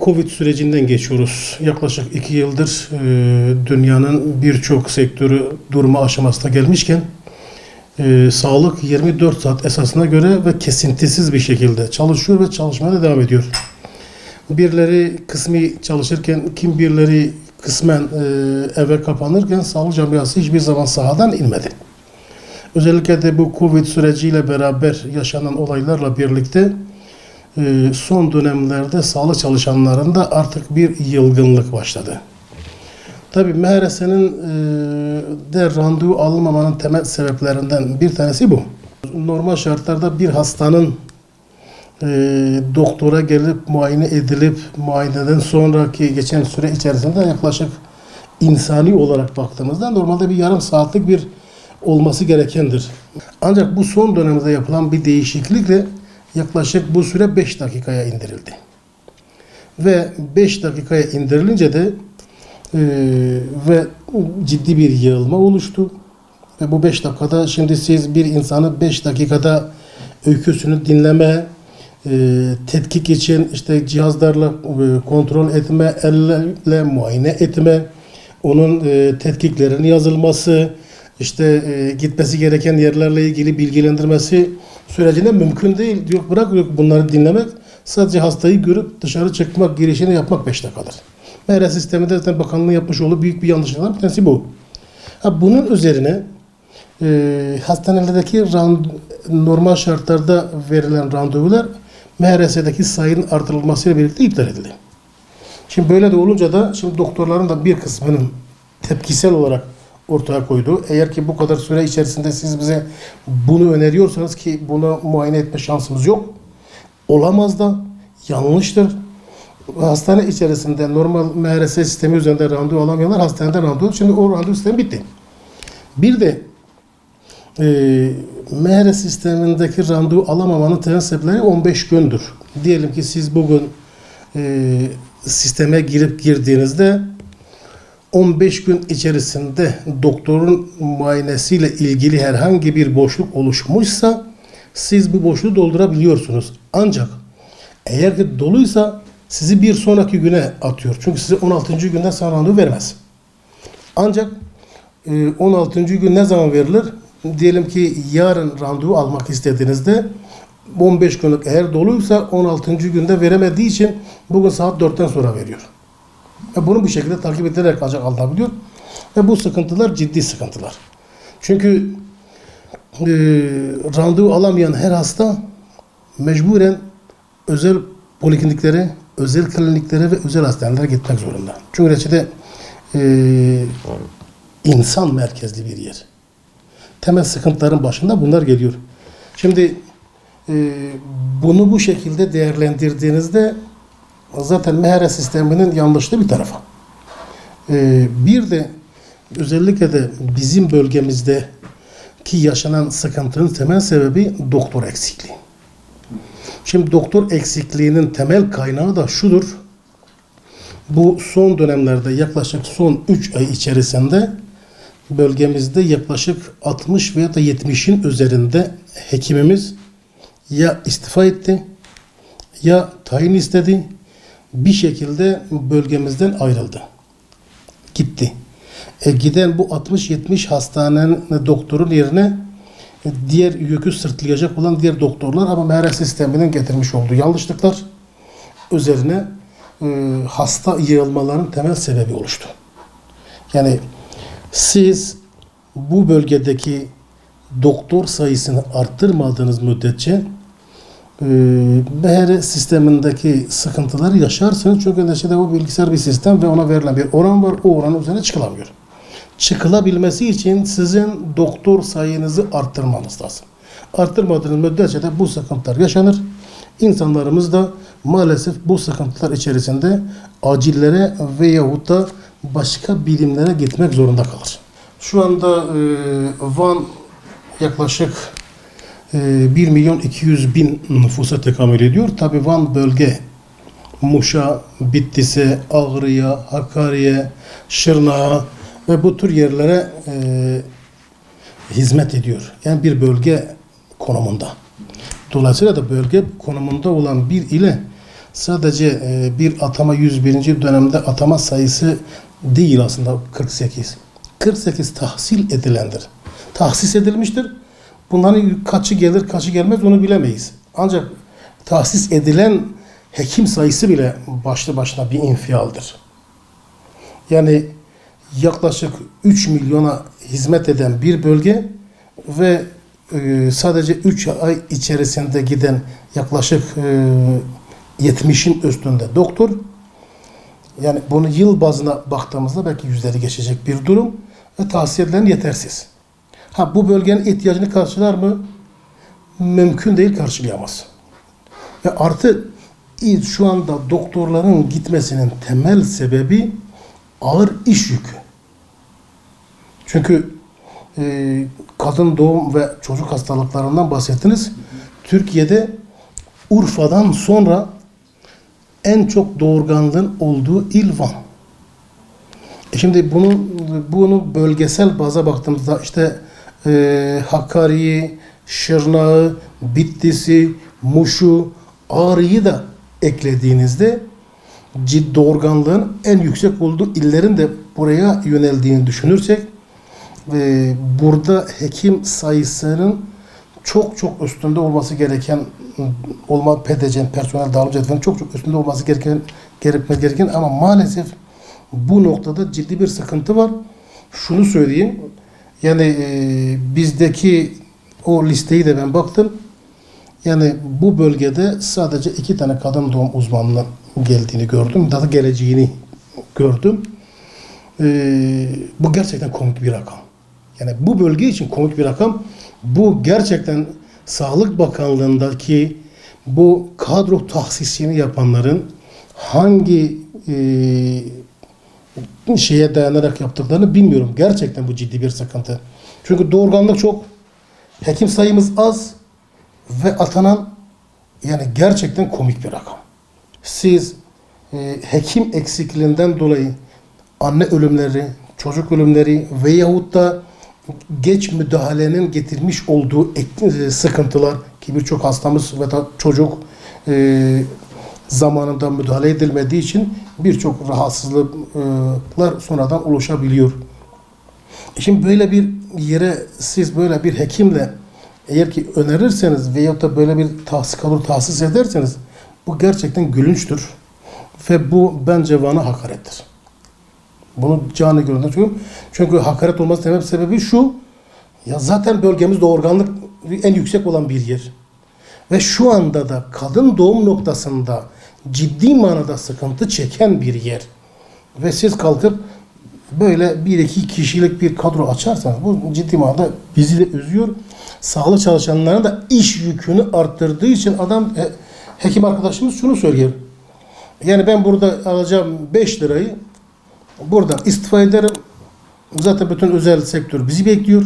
Covid sürecinden geçiyoruz. Yaklaşık 2 yıldır dünyanın birçok sektörü durma aşamasına gelmişken sağlık 24 saat esasına göre ve kesintisiz bir şekilde çalışıyor ve çalışmaya da devam ediyor. Birileri kısmi çalışırken, birileri kısmen eve kapanırken sağlık camiası hiçbir zaman sahadan inmedi. Özellikle de bu Covid süreciyle beraber yaşanan olaylarla birlikte son dönemlerde sağlık çalışanlarında artık bir yılgınlık başladı. Tabii MHRS'nin de randevu alınmamanın temel sebeplerinden bir tanesi bu. Normal şartlarda bir hastanın doktora gelip muayene edilip muayeneden sonraki geçen süre içerisinde yaklaşık insani olarak baktığımızda normalde bir yarım saatlik bir olması gerekendir. Ancak bu son dönemde yapılan bir değişiklikle yaklaşık bu süre 5 dakikaya indirildi. Ve 5 dakikaya indirilince de ve ciddi bir yığılma oluştu. Ve bu 5 dakikada şimdi siz bir insanı 5 dakikada öyküsünü dinleme, tetkik için işte cihazlarla kontrol etme, elle muayene etme, onun tetkiklerin yazılması, işte gitmesi gereken yerlerle ilgili bilgilendirmesi sürecinde mümkün değil. Yok bırak yok bunları dinlemek. Sadece hastayı görüp dışarı çıkmak, girişini yapmak 5 dakikadır. MHRS sisteminde zaten bakanlığın yapmış olduğu büyük bir yanlışlıklardan bir tanesi bu. Bunun üzerine hastanelerdeki normal şartlarda verilen randevular MHRS'deki sayının artırılmasıyla birlikte iptal edildi. Şimdi böyle de olunca da şimdi doktorların da bir kısmının tepkisel olarak ortaya koydu. Eğer ki bu kadar süre içerisinde siz bize bunu öneriyorsanız ki bunu muayene etme şansımız yok. Olamaz da yanlıştır. Hastane içerisinde normal MHRS sistemi üzerinde randevu alamayanlar hastaneden randevu. Şimdi o randevu sistemi bitti. Bir de MHRS sistemindeki randevu alamamanın temel sebepleri 15 gündür. Diyelim ki siz bugün sisteme girdiğinizde 15 gün içerisinde doktorun muayenesiyle ilgili herhangi bir boşluk oluşmuşsa siz bu boşluğu doldurabiliyorsunuz. Ancak eğer ki doluysa sizi bir sonraki güne atıyor. Çünkü size 16. günden sonra randevu vermez. Ancak 16. gün ne zaman verilir? Diyelim ki yarın randevu almak istediğinizde 15 günlük eğer doluysa 16. günde veremediği için bugün saat 4'ten sonra veriyor. Bunu bu şekilde takip edilerek ancak alınabiliyor. Ve bu sıkıntılar ciddi sıkıntılar. Çünkü randevu alamayan her hasta mecburen özel polikliniklere, özel kliniklere ve özel hastanelere gitmek zorunda. Çünkü reçete insan merkezli bir yer. Temel sıkıntıların başında bunlar geliyor. Şimdi bunu bu şekilde değerlendirdiğinizde zaten MHRS sisteminin yanlışlığı bir tarafa. Bir de özellikle de bizim bölgemizde ki yaşanan sıkıntının temel sebebi doktor eksikliği. Şimdi doktor eksikliğinin temel kaynağı da şudur. Bu son dönemlerde yaklaşık son 3 ay içerisinde bölgemizde yaklaşık 60 veya da 70'in üzerinde hekimimiz ya istifa etti ya tayin istedi. Bir şekilde bölgemizden ayrıldı. Gitti. Giden bu 60-70 hastanenin doktorun yerine diğer yükü sırtlayacak olan diğer doktorlar ama MHRS sisteminin getirmiş olduğu yanlışlıklar üzerine hasta yığılmaların temel sebebi oluştu. Yani siz bu bölgedeki doktor sayısını arttırmadığınız müddetçe MHRS sistemindeki sıkıntıları yaşarsınız. Çünkü neticede bu bilgisayar bir sistem ve ona verilen bir oran var. O oranın üzerine çıkılamıyor. Çıkılabilmesi için sizin doktor sayınızı arttırmanız lazım. Arttırmadığınız müddetçe de bu sıkıntılar yaşanır. İnsanlarımız da maalesef bu sıkıntılar içerisinde acillere veyahut da başka birimlere gitmek zorunda kalır. Şu anda Van yaklaşık 1.200.000 nüfusa tekamül ediyor. Tabi Van bölge Muş'a, Bitlis'e, Ağrı'ya, Hakkari'ye, Şırnak'a ve bu tür yerlere hizmet ediyor. Yani bir bölge konumunda. Dolayısıyla da bölge konumunda olan bir ile sadece bir atama 101. dönemde atama sayısı değil aslında 48. 48 tahsil edilendir. Tahsis edilmiştir. Bunların kaçı gelir, kaçı gelmez onu bilemeyiz. Ancak tahsis edilen hekim sayısı bile başlı başına bir infialdir. Yani yaklaşık 3 milyona hizmet eden bir bölge ve sadece 3 ay içerisinde giden yaklaşık 70'in üstünde doktor. Yani bunu yıl bazına baktığımızda belki yüzleri geçecek bir durum ve tahsis edilen yetersiz. Ha, bu bölgenin ihtiyacını karşılar mı? Mümkün değil, karşılayamaz. Ve artı şu anda doktorların gitmesinin temel sebebi ağır iş yükü. Çünkü kadın doğum ve çocuk hastalıklarından bahsettiniz. Türkiye'de Urfa'dan sonra en çok doğurganlığın olduğu il Van. Şimdi bunu bölgesel baza baktığımızda işte Hakkari'yi, Şırnak'ı, Bitlis'i, Muş'u, Ağrı'yı da eklediğinizde ciddi doğurganlığın en yüksek olduğu illerin de buraya yöneldiğini düşünürsek burada hekim sayısının çok çok üstünde olması gereken personel dağılım cetvelinin çok çok üstünde olması gereken ama maalesef bu noktada ciddi bir sıkıntı var. Şunu söyleyeyim. Yani bizdeki o listeyi de ben baktım. Yani bu bölgede sadece 2 tane kadın doğum uzmanının geldiğini gördüm. Daha da geleceğini gördüm. Bu gerçekten komik bir rakam. Yani bu bölge için komik bir rakam. Bu gerçekten Sağlık Bakanlığı'ndaki bu kadro tahsisini yapanların hangi şeye dayanarak yaptıklarını bilmiyorum. Gerçekten bu ciddi bir sıkıntı. Çünkü doğurganlık çok, hekim sayımız az ve atanan yani gerçekten komik bir rakam. Siz hekim eksikliğinden dolayı anne ölümleri, çocuk ölümleri veyahut da geç müdahalenin getirmiş olduğu sıkıntılar ki birçok hastamız ve çocuk zamanında müdahale edilmediği için birçok rahatsızlıklar sonradan oluşabiliyor. Şimdi böyle bir yere siz böyle bir hekimle eğer ki önerirseniz veyahut da böyle bir tahsis ederseniz bu gerçekten gülünçtür. Ve bu bence Van'a hakarettir. Bunu canı gönülden söylüyorum. Çünkü hakaret olmasının sebebi şu. Ya zaten bölgemiz doğurganlık en yüksek olan bir yer. Ve şu anda da kadın doğum noktasında ciddi manada sıkıntı çeken bir yer. Ve siz kalkıp böyle bir iki kişilik bir kadro açarsanız bu ciddi manada bizi de üzüyor. Sağlık çalışanlarına da iş yükünü arttırdığı için adam hekim arkadaşımız şunu söylüyor. Yani ben burada alacağım 5 lirayı buradan istifa ederim. Zaten bütün özel sektör bizi bekliyor.